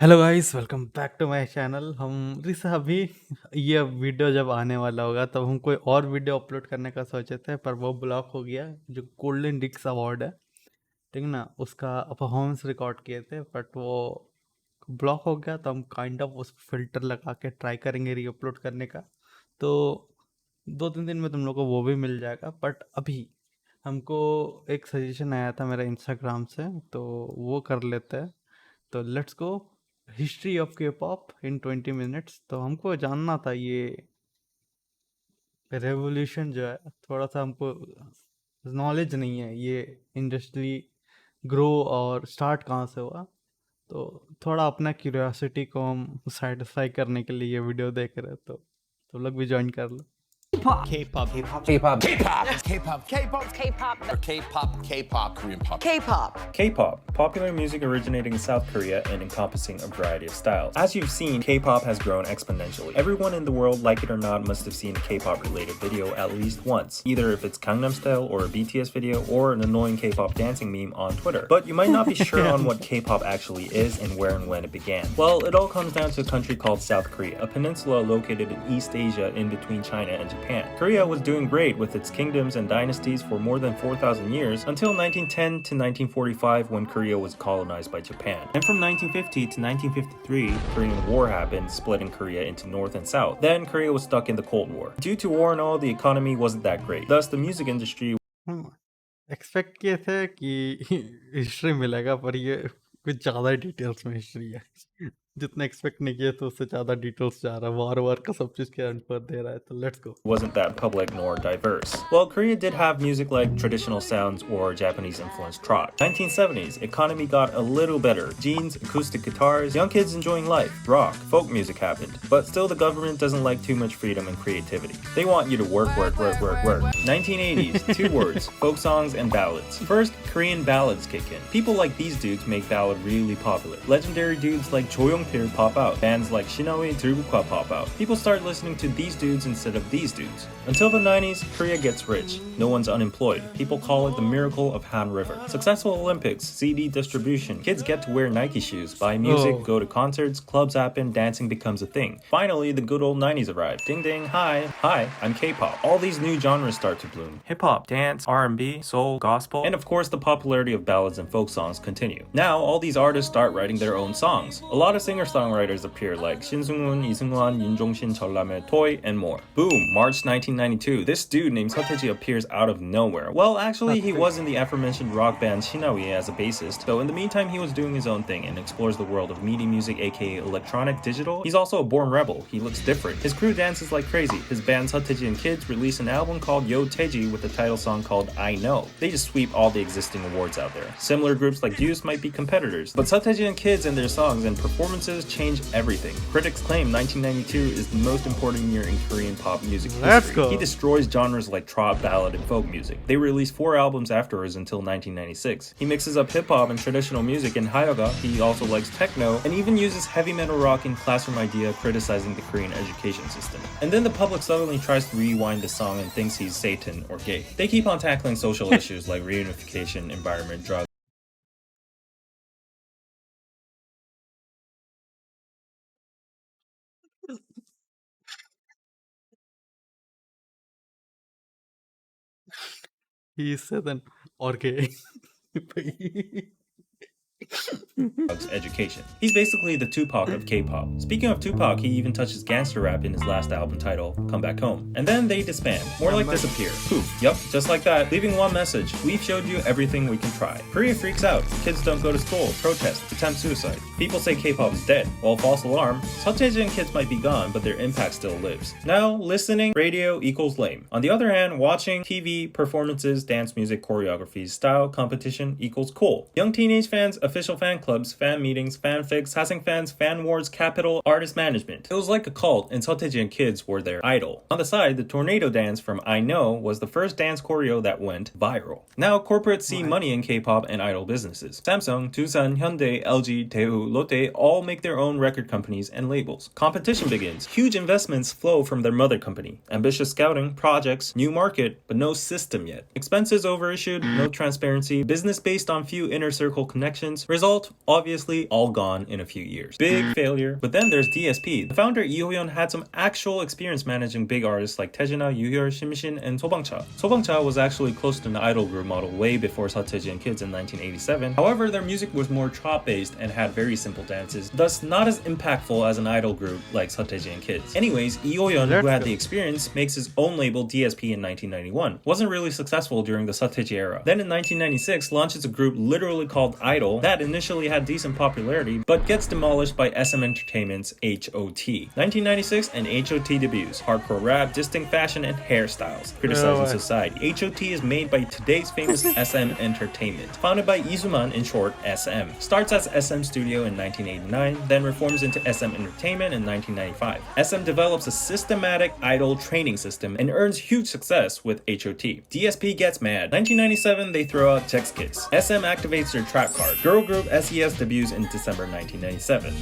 Hello guys, welcome back to my channel. हम रिसा अभी ये वीडियो जब आने वाला होगा तब हम कोई और वीडियो अपलोड करने का सोचे थे, पर वो ब्लॉक हो गया। जो गोल्डन डिक्स अवार्ड है, ठीक ना, उसका परफॉर्मेंस रिकॉर्ड किए थे, बट वो ब्लॉक हो गया। तो हम काइंड ऑफ उस फिल्टर लगा के ट्राई करेंगे री अपलोड करने का। तो 2-3 दिन में तुम लोग को वो भी मिल जाएगा। बट अभी हमको एक सजेशन आया था मेरा इंस्टाग्राम से, तो वो कर लेते हैं। तो लेट्स गो, हिस्ट्री ऑफ के पॉप इन 20 मिनट्स। तो हमको जानना था ये रेवोल्यूशन जो है, थोड़ा सा हमको नॉलेज नहीं है ये इंडस्ट्री ग्रो और स्टार्ट कहाँ से हुआ। तो थोड़ा अपना क्यूरियोसिटी को हम सेटिस्फाई करने के लिए ये वीडियो देख रहे हैं। तो लोग भी ज्वाइन कर लो। K-pop, K-pop, K-pop. K-pop, K-pop. K-pop, K-pop, or K-pop, Korean pop. K-pop. K-pop, popular music originating in South Korea and encompassing a variety of styles. As you've seen, K-pop has grown exponentially. Everyone in the world, like it or not, must have seen a K-pop related video at least once, either if it's Gangnam Style or a BTS video or an annoying K-pop dancing meme on Twitter. But you might not be sure on what K-pop actually is and where and when it began. Well, it all comes down to a country called South Korea, a peninsula located in East Asia in between China and Japan. Korea was doing great with its kingdoms and dynasties for more than 4,000 years until 1910 to 1945 when Korea was colonized by Japan. And from 1950 to 1953, Korean War happened, splitting Korea into North and South. Then Korea was stuck in the Cold War. Due to war and all, the economy wasn't that great. Thus, the music industry expect किए थे कि history मिलेगा, पर ये कुछ ज़्यादा details में history है। जितना एक्सपेक्ट नहीं किया तो उससे ज़्यादा डिटेल्स जा रहा है, वार वार का सब चीज़ के एंड पर दे रहा है। तो let's go. wasn't that public nor diverse. Well, Korea did have music like traditional sounds or Japanese-influenced trot. 1970s, economy got a little better. Jeans, acoustic guitars, young kids enjoying life, rock, folk music happened. But still, the government doesn't like too much freedom and creativity. They want you to work. 1980s, two words, folk songs and ballads. First, Korean ballads kick in. People like these dudes make ballad really popular. Legendary dudes like Cho Young-pil pop out. Bands like Shinawi Drugukwa pop out. People start listening to these dudes instead of these dudes. Until the 90s, Korea gets rich. No one's unemployed. People call it the miracle of Han River. Successful Olympics, CD distribution. Kids get to wear Nike shoes, buy music, go to concerts, clubs happen, dancing becomes a thing. Finally, the good old 90s arrive. Ding ding, hi, I'm K-pop. All these new genres start to bloom. Hip-hop, dance, R&B, soul, gospel, and of course the popularity of ballads and folk songs continue. Now, all these artists start writing their own songs. A lot of singer-songwriters appear like Shin Seung-hoon, Lee Seung-hwan, Yoon Jong-shin, Cheolame, Toy, and more. Boom, March 1992, this dude named SeoTaiji appears out of nowhere. Well, actually, he was in the aforementioned rock band Shinawi as a bassist, though in the meantime he was doing his own thing and explores the world of media music, aka electronic digital. He's also a born rebel. He looks different. His crew dances like crazy. His band SeoTaiji and Kids released an album called SeoTaiji with a title song called I Know. They just sweep all the existing awards out there. Similar groups like Deuce might be competitors, but SeoTaiji and Kids and their songs and performances change everything. Critics claim 1992 is the most important year in Korean pop music history. Let's go. He destroys genres like trot, ballad, and folk music. They released 4 albums afterwards until 1996. He mixes up hip-hop and traditional music in Hyoga. He also likes techno and even uses heavy metal rock in Classroom Idea, criticizing the Korean education system. And then the public suddenly tries to rewind the song and thinks he's Satan or gay. They keep on tackling social issues like reunification, environment, drugs. He is Southern or gay. Education. He's basically the Tupac of K-pop. Speaking of Tupac, he even touches gangster rap in his last album title, Come Back Home. And then they disband, more like disappear. Poof, yup, just like that, leaving one message: we've showed you everything we can try. Korea freaks out, kids don't go to school, protest, attempt suicide. People say K-pop is dead. Well, false alarm, SeoTaiji and Kids might be gone, but their impact still lives. Now, listening, radio equals lame. On the other hand, watching TV, performances, dance music, choreographies, style, competition equals cool. Young teenage fans, official fan clubs, fan meetings, fanfics, Hacking fans, fan wars, capital, artist management. It was like a cult, and SeoTaiji and Kids were their idol. On the side, the tornado dance from I Know was the first dance choreo that went viral. Now, corporates see money in K-pop and idol businesses. Samsung, Doosan, Hyundai, LG, Daewoo, Lotte all make their own record companies and labels. Competition begins. Huge investments flow from their mother company. Ambitious scouting, projects, new market, but no system yet. Expenses overissued, no transparency, business based on few inner circle connections, Result, obviously, all gone in a few years. Big failure. But then there's DSP. The founder Lee Ho-yeon had some actual experience managing big artists like Taejina, Yoo-hyul, Shim-shin, and So-bang-cha. So-bang-cha was actually close to an idol group model way before SeoTaiji and Kids in 1987. However, their music was more trot-based and had very simple dances, thus not as impactful as an idol group like SeoTaiji and Kids. Anyways, Lee Ho-yeon, who had the experience, makes his own label DSP in 1991. Wasn't really successful during the SeoTaiji era. Then in 1996, launches a group literally called Idol that initially had decent popularity, but gets demolished by SM Entertainment's H.O.T. 1996 and H.O.T debuts, hardcore rap, distinct fashion, and hairstyles, criticizing society. H.O.T is made by today's famous SM Entertainment, founded by Isuman, in short, SM. Starts as SM Studio in 1989, then reforms into SM Entertainment in 1995. SM develops a systematic idol training system and earns huge success with H.O.T. DSP gets mad. 1997, they throw out Chex Kiss. SM activates their trap card. Girl group SES debuts in December 1997.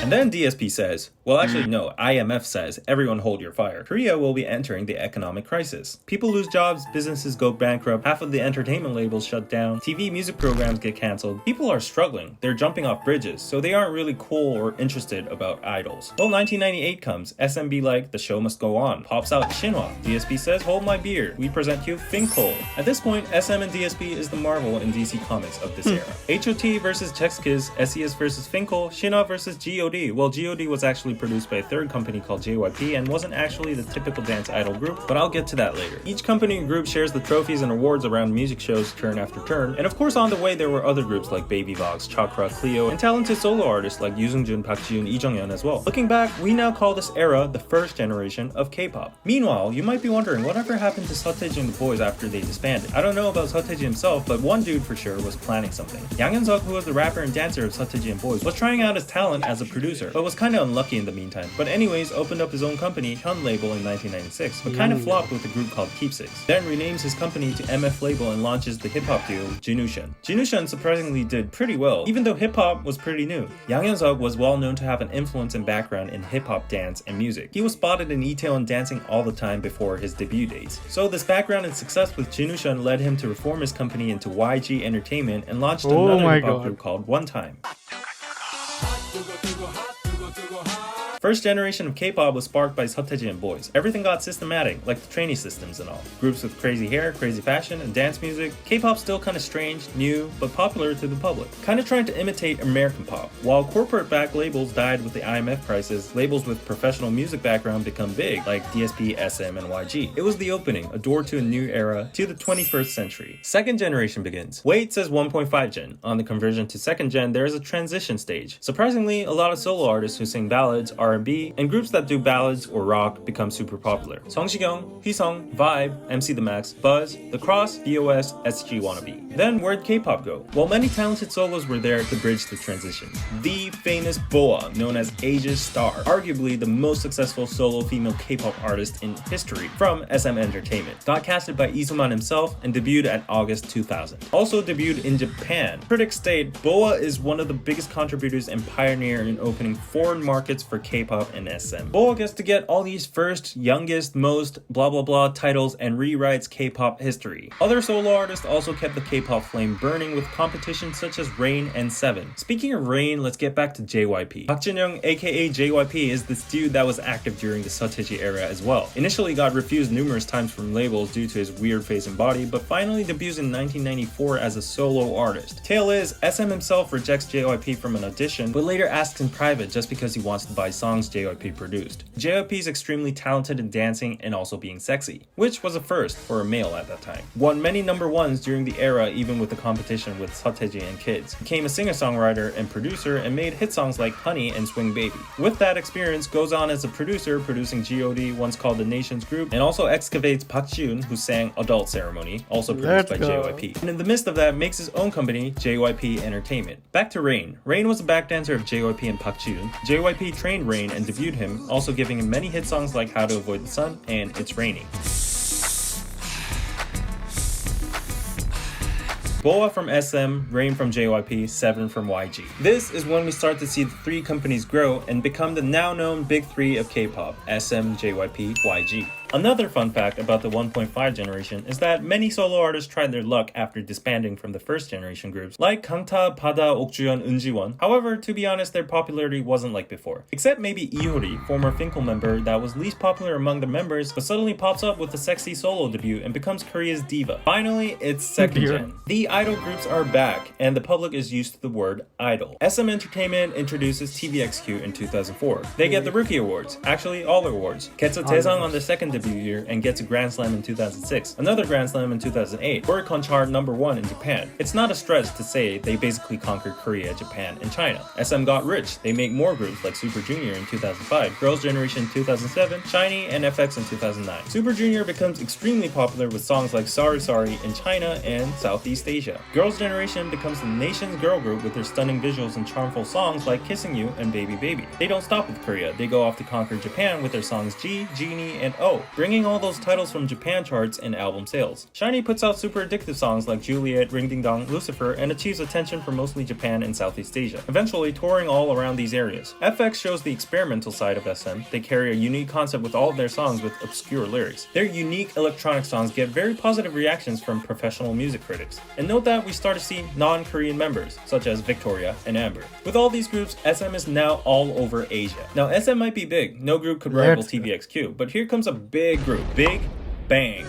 And then DSP says, well actually no, IMF says, everyone hold your fire. Korea will be entering the economic crisis. People lose jobs, businesses go bankrupt, half of the entertainment labels shut down, TV music programs get cancelled. People are struggling, they're jumping off bridges, so they aren't really cool or interested about idols. Well, 1998 comes, SM be like, the show must go on. Pops out Shinhwa. DSP says, hold my beer. We present you Finkel. At this point, SM and DSP is the Marvel and DC comics of this era. H.O.T versus Chex Kiss, SES versus Finkel, Shinhwa versus G.O.D. Well, G.O.D was actually produced by a third company called JYP and wasn't actually the typical dance idol group, but I'll get to that later. Each company and group shares the trophies and awards around music shows turn after turn, and of course on the way there were other groups like Baby Vox, Chakra, Cleo, and talented solo artists like Yoo Seung-jun, Park Ji-yoon, Lee Jung-yeon as well. Looking back, we now call this era the first generation of K-pop. Meanwhile, you might be wondering whatever happened to SeoTaiji and the Boys after they disbanded. I don't know about SeoTaiji himself, but one dude for sure was planning something. Yang Hyun-suk, who was the rapper and dancer of SeoTaiji and Boys, was trying out his talent as a producer, but was kinda unlucky in the meantime. But anyways, opened up his own company, Hyun Label, in 1996, but kinda flopped with a group called Keepsakes. Then renames his company to MF Label and launches the hip-hop duo Jinushan. Jinushan surprisingly did pretty well, even though hip-hop was pretty new. Yang Hyun-suk was well known to have an influence and background in hip-hop dance and music. He was spotted in E-tail and dancing all the time before his debut dates. So this background and success with Jinushan led him to reform his company into YG Entertainment and launched another hip-hop group called One Time. First generation of K-pop was sparked by SeoTaiji and Boys. Everything got systematic, like the trainee systems and all. Groups with crazy hair, crazy fashion, and dance music. K-pop still kinda strange, new, but popular to the public. Kinda trying to imitate American pop. While corporate-backed labels died with the IMF crisis, labels with professional music background become big, like DSP, SM, and YG. It was the opening, a door to a new era, to the 21st century. Second generation begins. Wait says 1.5 gen. On the conversion to second gen, there is a transition stage. Surprisingly, a lot of solo artists who sing ballads, R&B, and groups that do ballads or rock become super popular. Song Shikyung, Hee-sung, Vibe, MC The Max, Buzz, The Cross, BOS, SG Wannabe. Then where'd K-pop go? Well, many talented solos were there to bridge the transition. The famous BoA, known as Asia's Star, arguably the most successful solo female K-pop artist in history, from SM Entertainment. Got casted by Isuman himself and debuted at August 2000. Also debuted in Japan. Critics state BoA is one of the biggest contributors and pioneer in opening foreign markets for K-pop and SM. BoA gets to get all these first, youngest, most, blah blah blah titles and rewrites K-pop history. Other solo artists also kept the K-pop flame burning with competitions such as Rain and Seven. Speaking of Rain, let's get back to JYP. Park Jin-young, aka JYP, is this dude that was active during the SeoTaiji era as well. Initially got refused numerous times from labels due to his weird face and body, but finally debuts in 1994 as a solo artist. Tale is, SM himself rejects JYP from an audition, but later asks in private just because he wants to buy songs JYP produced. JYP is extremely talented in dancing and also being sexy, which was a first for a male at that time. Won many number ones during the era even with the competition with SeoTaiji and Kids. Became a singer-songwriter and producer and made hit songs like Honey and Swing Baby. With that experience, goes on as a producer, producing G.O.D, once called the Nations Group, and also excavates Park Ji-yoon, who sang Adult Ceremony, also produced by JYP. And in the midst of that, makes his own company, JYP Entertainment. Back to Rain. Rain was a backdancer of JYP and Park Ji-yoon. JYP trained Rain and debuted him, also giving him many hit songs like How to Avoid the Sun and It's Raining. BoA from SM, Rain from JYP, Seven from YG. This is when we start to see the three companies grow and become the now known big three of K-pop, SM, JYP, YG. Another fun fact about the 1.5 generation is that many solo artists tried their luck after disbanding from the first generation groups, like Kangta, Pada, Okjuyeon, Eunjiwon. However, to be honest, their popularity wasn't like before. Except maybe Ihori, former Finkel member that was least popular among the members, but suddenly pops up with a sexy solo debut and becomes Korea's diva. Finally, it's second gen. The idol groups are back, and the public is used to the word idol. SM Entertainment introduces TVXQ in 2004. They get the Rookie Awards, actually all the awards, gets a Daesang on their second debut year, and gets a Grand Slam in 2006, another Grand Slam in 2008, Oricon chart #1 in Japan. It's not a stretch to say they basically conquered Korea, Japan, and China. SM got rich. They make more groups like Super Junior in 2005, Girls' Generation in 2007, SHINee, and FX in 2009. Super Junior becomes extremely popular with songs like Sorry Sorry in China and Southeast Asia. Girls' Generation becomes the nation's girl group with their stunning visuals and charmful songs like Kissing You and Baby Baby. They don't stop with Korea. They go off to conquer Japan with their songs G, Genie, and O, bringing all those titles from Japan charts and album sales. SHINee puts out super addictive songs like Juliet, Ring Ding Dong, Lucifer, and achieves attention from mostly Japan and Southeast Asia, eventually touring all around these areas. FX shows the experimental side of SM. They carry a unique concept with all of their songs with obscure lyrics. Their unique electronic songs get very positive reactions from professional music critics. And note that we start to see non-Korean members, such as Victoria and Amber. With all these groups, SM is now all over Asia. Now SM might be big, no group could rival TVXQ, but here comes a big group, Big Bang.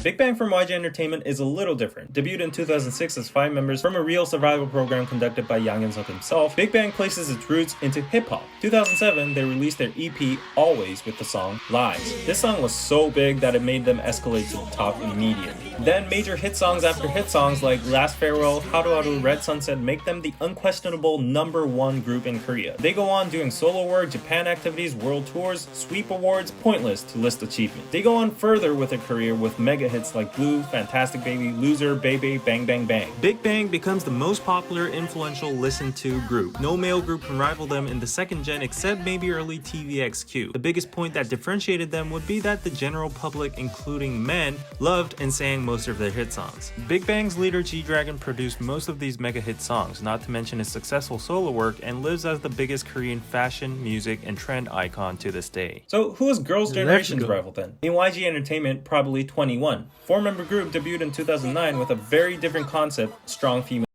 Big Bang from YG Entertainment is a little different. Debuted in 2006 as 5 members from a real survival program conducted by Yang Hyun-suk himself, Big Bang places its roots into hip-hop. 2007, they released their EP Always with the song Lies. This song was so big that it made them escalate to the top immediately. Then major hit songs after hit songs like Last Farewell, Haru Haru, Red Sunset make them the unquestionable #1 group in Korea. They go on doing solo work, Japan activities, world tours, sweep awards, pointless to list achievements. They go on further with their career with mega hits like Blue, Fantastic Baby, Loser, Baby, Bang Bang Bang. Big Bang becomes the most popular, influential, listened to group. No male group can rival them in the second gen except maybe early TVXQ. The biggest point that differentiated them would be that the general public, including men, loved and sang most of their hit songs. Big Bang's leader G-Dragon produced most of these mega hit songs, not to mention his successful solo work, and lives as the biggest Korean fashion, music, and trend icon to this day. So who is Girls' Generation's rival then? In YG Entertainment, probably 21. 4-member group debuted in 2009 with a very different concept, strong female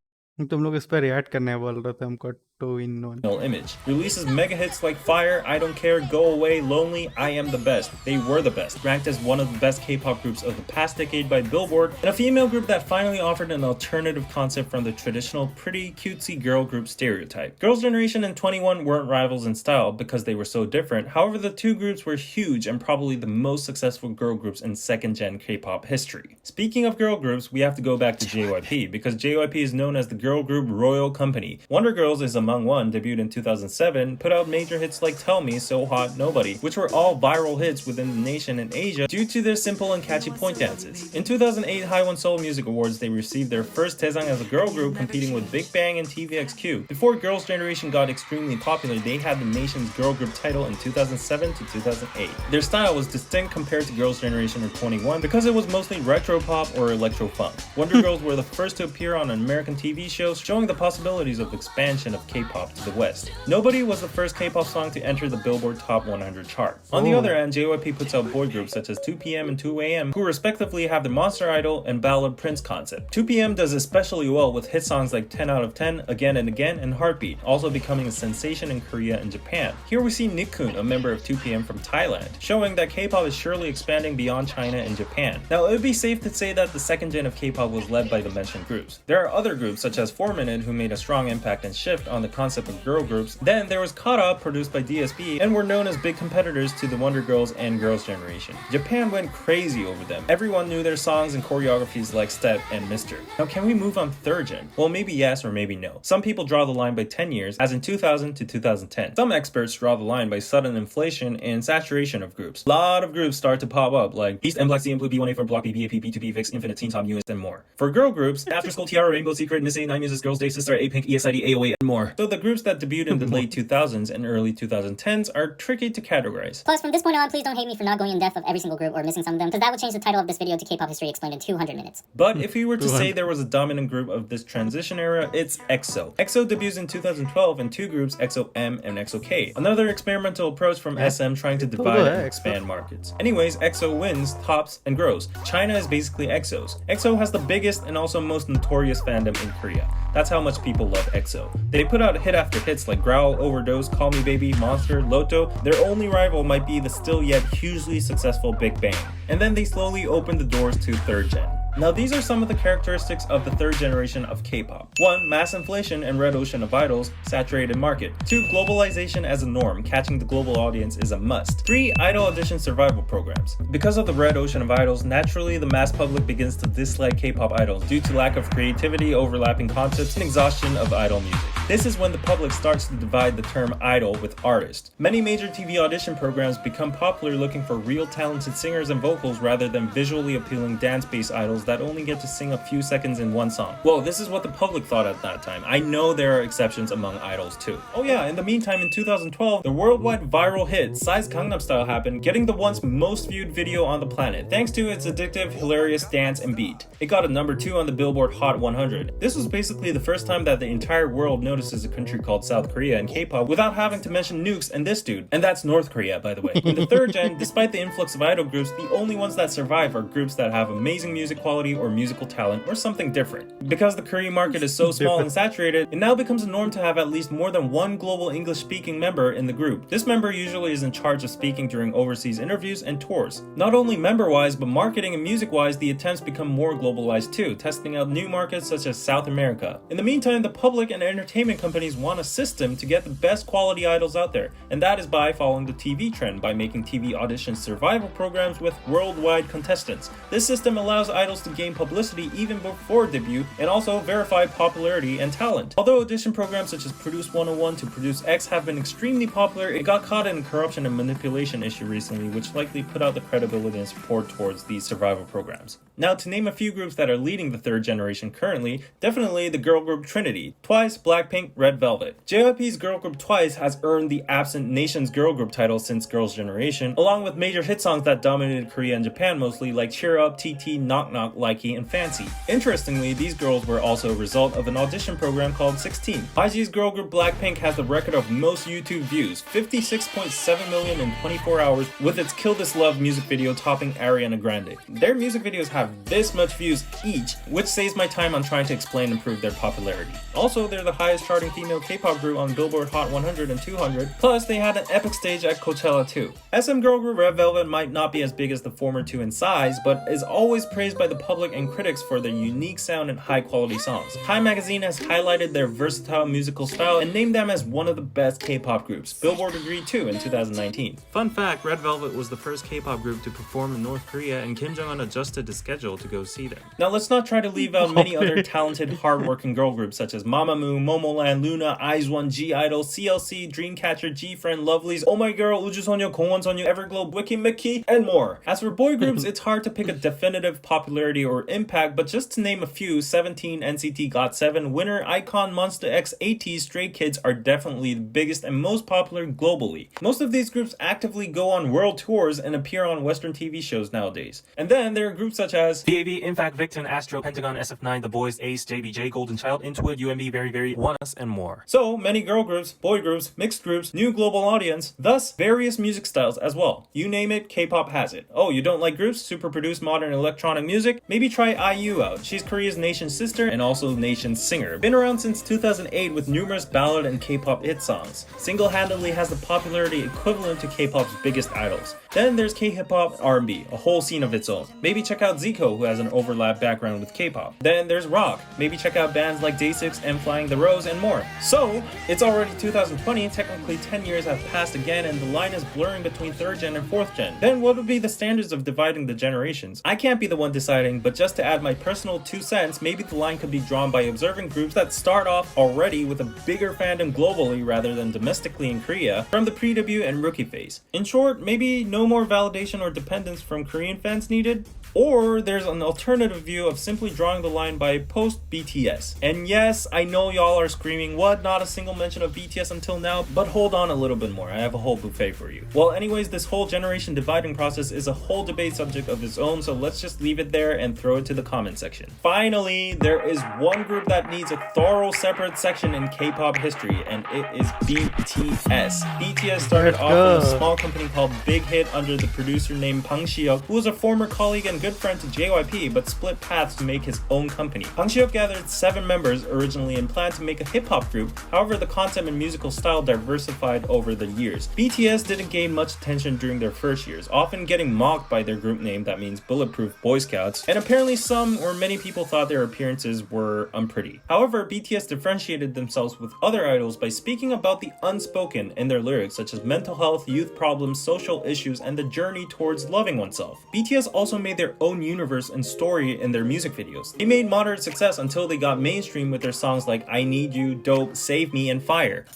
तुम लोग इस पर react करने बोल रहे थे हमको 2-in-1 image. Releases mega hits like Fire, I Don't Care, Go Away, Lonely, I Am the Best. They were the best, ranked as one of the best K-pop groups of the past decade by Billboard, and a female group that finally offered an alternative concept from the traditional pretty cutesy girl group stereotype. Girls' Generation and 21 weren't rivals in style because they were so different. However, the two groups were huge and probably the most successful girl groups in second-gen K-pop history. Speaking of girl groups, we have to go back to JYP because JYP is known as the girl group Royal Company. Wonder Girls is among one, debuted in 2007, put out major hits like Tell Me, So Hot, Nobody, which were all viral hits within the nation and Asia due to their simple and catchy point dances. In 2008 Haiwon Seoul Music Awards, they received their first Daesang as a girl group, competing with Big Bang and TVXQ. Before Girls' Generation got extremely popular, they had the nation's girl group title in 2007 to 2008. Their style was distinct compared to Girls' Generation or 21 because it was mostly retro pop or electro funk. Wonder Girls were the first to appear on an American TV show, showing the possibilities of expansion of K-pop to the West. Nobody was the first K-pop song to enter the Billboard Top 100 chart. On the other hand, JYP puts out boy groups such as 2PM and 2AM, who respectively have the Monster Idol and Ballad Prince concept. 2PM does especially well with hit songs like 10 out of 10, Again and Again, and Heartbeat, also becoming a sensation in Korea and Japan. Here we see Nickun, a member of 2PM from Thailand, showing that K-pop is surely expanding beyond China and Japan. Now, it would be safe to say that the second gen of K-pop was led by the mentioned groups. There are other groups such as 4 Minute who made a strong impact and shift on the concept of girl groups. Then there was Kara, produced by DSB, and were known as big competitors to the Wonder Girls and Girls' Generation. Japan went crazy over them. Everyone knew their songs and choreographies like Step and Mr. Now, can we move on third gen? Well, maybe yes or maybe no. Some people draw the line by 10 years, as in 2000 to 2010. Some experts draw the line by sudden inflation and saturation of groups. A lot of groups start to pop up, like East and Black C and Blue, B1A from Block B, BAP, B2B, VIX, Infinite, Teen Top, US, and more. For girl groups, After School, Tiara, Rainbow Secret, Miss A, 9 Muses, Girls' Day, Sister, A-Pink, ESID, AOA, and more. more. So the groups that debuted in the late 2000s and early 2010s are tricky to categorize. Plus, from this point on, please don't hate me for not going in depth of every single group or missing some of them, because that would change the title of this video to K-pop history explained in 200 minutes. But if we were to say there was a dominant group of this transition era, it's EXO. EXO debuts in 2012 in two groups, EXO-M and EXO-K. Another experimental approach from SM trying to divide and expand markets. Anyways, EXO wins, tops, and grows. China is basically EXO's. EXO has the biggest and also most notorious fandom in Korea. That's how much people love EXO. They put out hit after hits like Growl, Overdose, Call Me Baby, Monster, Lotto. Their only rival might be the still yet hugely successful Big Bang. And then they slowly opened the doors to third gen. Now these are some of the characteristics of the third generation of K-pop. 1. Mass inflation and red ocean of idols, saturated market. 2. Globalization as a norm, catching the global audience is a must. 3. Idol audition survival programs. Because of the red ocean of idols, naturally the mass public begins to dislike K-pop idols due to lack of creativity, overlapping concepts, and exhaustion of idol music. This is when the public starts to divide the term idol with artist. Many major TV audition programs become popular looking for real talented singers and vocals rather than visually appealing dance-based idols that only get to sing a few seconds in one song. Well, this is what the public thought at that time. I know there are exceptions among idols too. Oh yeah, in the meantime, in 2012, the worldwide viral hit Psy's Gangnam Style happened, getting the once most viewed video on the planet, thanks to its addictive, hilarious dance and beat. It got a number 2 on the Billboard Hot 100. This was basically the first time that the entire world notices a country called South Korea and K-pop without having to mention nukes and this dude. And that's North Korea, by the way. In the third gen, despite the influx of idol groups, the only ones that survive are groups that have amazing music quality or musical talent or something different. Because the Korean market is so small and saturated, it now becomes a norm to have at least more than one global English-speaking member in the group. This member usually is in charge of speaking during overseas interviews and tours. Not only member-wise, but marketing and music-wise, the attempts become more globalized too, testing out new markets such as South America. In the meantime, the public and entertainment companies want a system to get the best quality idols out there, and that is by following the TV trend by making TV audition survival programs with worldwide contestants. This system allows idols to gain publicity even before debut and also verify popularity and talent. Although audition programs such as Produce 101 to Produce X have been extremely popular, it got caught in a corruption and manipulation issue recently, which likely put out the credibility and support towards these survival programs. Now, to name a few groups that are leading the third generation currently, definitely the girl group Trinity, Twice, Blackpink, Red Velvet. JYP's girl group Twice has earned the absent nation's girl group title since Girls' Generation, along with major hit songs that dominated Korea and Japan mostly, like Cheer Up, TT, Knock Knock, Likey, and Fancy. Interestingly, these girls were also a result of an audition program called 16. YG's girl group Blackpink has the record of most YouTube views, 56.7 million in 24 hours, with its Kill This Love music video topping Ariana Grande. Their music videos have this much views each, which saves my time on trying to explain and prove their popularity. Also, they're the highest charting female K-pop group on Billboard Hot 100 and 200, plus they had an epic stage at Coachella too. SM girl group Red Velvet might not be as big as the former two in size, but is always praised by the public and critics for their unique sound and high quality songs. Time magazine has highlighted their versatile musical style and named them as one of the best K-pop groups. Billboard agreed too in 2019. Fun fact, Red Velvet was the first K-pop group to perform in North Korea, and Kim Jong-un adjusted his schedule to go see them. Now let's not try to leave out many other talented, hardworking girl groups such as Mamamoo, Momoland, Luna, IZ*ONE, G-Idol, CLC, Dreamcatcher, G-Friend, Lovelyz, Oh My Girl, Ujusonyo, Kongwonsonyo, Everglow, Wiki Mickey, and more. As for boy groups, it's hard to pick a definitive popularity or impact, but just to name a few, 17, NCT, GOT7, Winner, iKON, Monsta X, AT, Stray Kids are definitely the biggest and most popular globally. Most of these groups actively go on world tours and appear on Western TV shows nowadays. And then there are groups such as DAV, Impact, Victon, Astro, Pentagon, SF9, The Boys, Ace, JBJ, Golden Child, Intuit, UMB, Very Very, ONEUS, and more. So many girl groups, boy groups, mixed groups, new global audience, thus various music styles as well. You name it, K-pop has it. Oh, you don't like groups, super produced modern electronic music? Maybe try IU out. She's Korea's nation's sister and also nation's singer. Been around since 2008 with numerous ballad and K-pop hit songs. Single-handedly has the popularity equivalent to K-pop's biggest idols. Then there's K-hip-hop and R&B, a whole scene of its own. Maybe check out Zico, who has an overlap background with K-pop. Then there's rock. Maybe check out bands like Day6 and Flying the Rose and more. So, it's already 2020, technically 10 years have passed again, and the line is blurring between 3rd gen and 4th gen. Then what would be the standards of dividing the generations? I can't be the one deciding, but just to add my personal 2 cents, maybe the line could be drawn by observing groups that start off already with a bigger fandom globally rather than domestically in Korea from the pre-debut and rookie phase. In short, maybe no no more validation or dependence from Korean fans needed, or there's an alternative view of simply drawing the line by post-BTS. And yes, I know y'all are screaming, what, not a single mention of BTS until now, but hold on a little bit more, I have a whole buffet for you. Well, anyways, this whole generation dividing process is a whole debate subject of its own, so let's just leave it there and throw it to the comment section. Finally, there is one group that needs a thorough separate section in K-pop history, and it is BTS. BTS started off in a small company called Big Hit under the producer named Bang Si-hyuk, who was a former colleague and good friend to JYP, but split paths to make his own company. Bang Si-hyuk gathered 7 members originally and planned to make a hip-hop group, however the concept and musical style diversified over the years. BTS didn't gain much attention during their first years, often getting mocked by their group name that means Bulletproof Boy Scouts, and apparently some or many people thought their appearances were unpretty. However, BTS differentiated themselves with other idols by speaking about the unspoken in their lyrics, such as mental health, youth problems, social issues, and the journey towards loving oneself. BTS also made their own universe and story in their music videos. They made moderate success until they got mainstream with their songs like I Need You, Dope, Save Me, and Fire.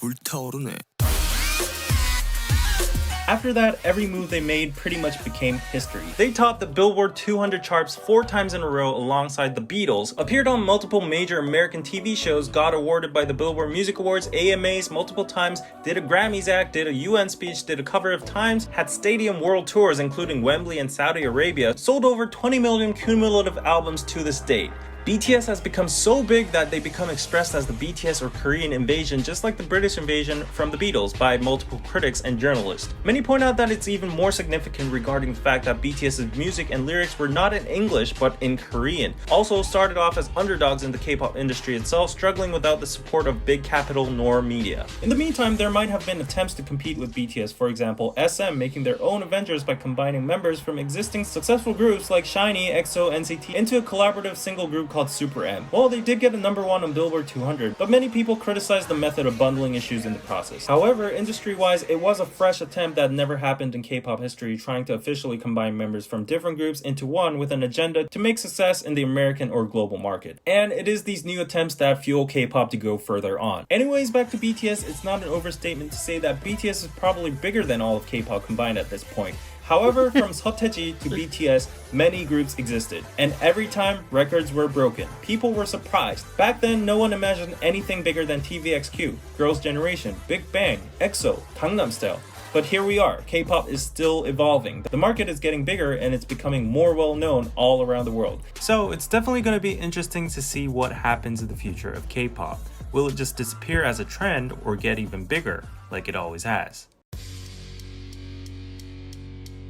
After that, every move they made pretty much became history. They topped the Billboard 200 charts 4 times in a row alongside the Beatles, appeared on multiple major American TV shows, got awarded by the Billboard Music Awards, AMAs multiple times, did a Grammys act, did a UN speech, did a cover of Times, had stadium world tours including Wembley and Saudi Arabia, sold over 20 million cumulative albums to this date. BTS has become so big that they become expressed as the BTS or Korean invasion, just like the British invasion from the Beatles by multiple critics and journalists. Many point out that it's even more significant regarding the fact that BTS's music and lyrics were not in English but in Korean. Also started off as underdogs in the K-pop industry itself, struggling without the support of big capital nor media. In the meantime, there might have been attempts to compete with BTS, for example, SM making their own Avengers by combining members from existing successful groups like SHINee, EXO, NCT into a collaborative single group called Super M. Well, they did get a #1 on Billboard 200, but many people criticized the method of bundling issues in the process. However, industry-wise, it was a fresh attempt that never happened in K-pop history, trying to officially combine members from different groups into one with an agenda to make success in the American or global market. And it is these new attempts that fuel K-pop to go further on. Anyways, back to BTS, it's not an overstatement to say that BTS is probably bigger than all of K-pop combined at this point. However, from SeoTaiji to BTS, many groups existed, and every time records were broken, people were surprised. Back then, no one imagined anything bigger than TVXQ, Girls' Generation, Big Bang, EXO, Gangnam Style. But here we are, K-pop is still evolving. The market is getting bigger and it's becoming more well known all around the world. So it's definitely going to be interesting to see what happens in the future of K-pop. Will it just disappear as a trend or get even bigger, like it always has?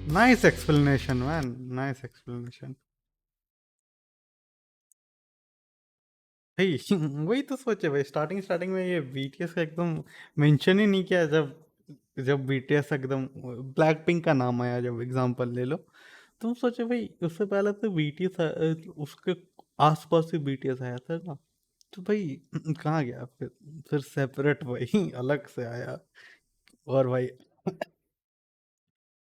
Nice explanation, man. Nice explanation. भाई वही तो सोचे भाई, starting में ये BTS का एकदम mention ही नहीं किया। जब बीटीएस एकदम ब्लैक पिंक का नाम आया, जब एग्जांपल ले लो, तुम सोचे भाई उससे पहले तो बीटीएस उसके आसपास ही बीटीएस आया था ना, तो भाई कहाँ गया फिर सेपरेट भाई अलग से आया। और भाई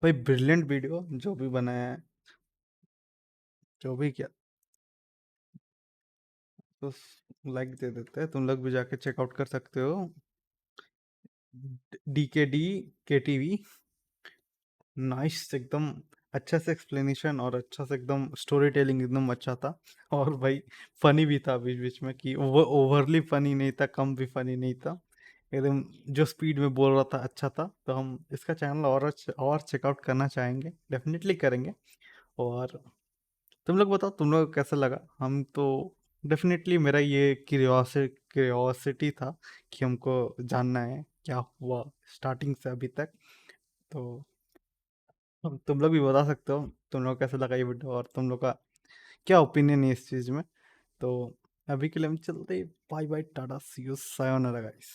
भाई ब्रिलियंट वीडियो जो भी बनाया है, जो भी किया, तो लाइक दे देते हैं। तुम लोग भी जाके चेकआउट कर सकते हो, DKD KTV। नाइस, एकदम अच्छा से एक्सप्लेनेशन और अच्छा से एकदम स्टोरी टेलिंग एकदम अच्छा था। और भाई फनी भी था बीच बीच में, कि वो ओवरली फनी नहीं था, कम भी फनी नहीं था, एकदम जो स्पीड में बोल रहा था अच्छा था। तो हम इसका चैनल और चेकआउट करना चाहेंगे, डेफिनेटली करेंगे। और तुम लोग बताओ, तुम लोग कैसा लगा? हम तो डेफिनेटली, मेरा ये क्यूरियोसिटी था कि हमको जानना है क्या हुआ स्टार्टिंग से अभी तक। तो तुम लोग भी बता सकते हो तुम लोग कैसा लगा ये वीडियो, और तुम लोग का क्या ओपिनियन है इस चीज़ में। तो अभी के लिए हम चलते, bye bye, tata, see you, सायोनारा गाइस।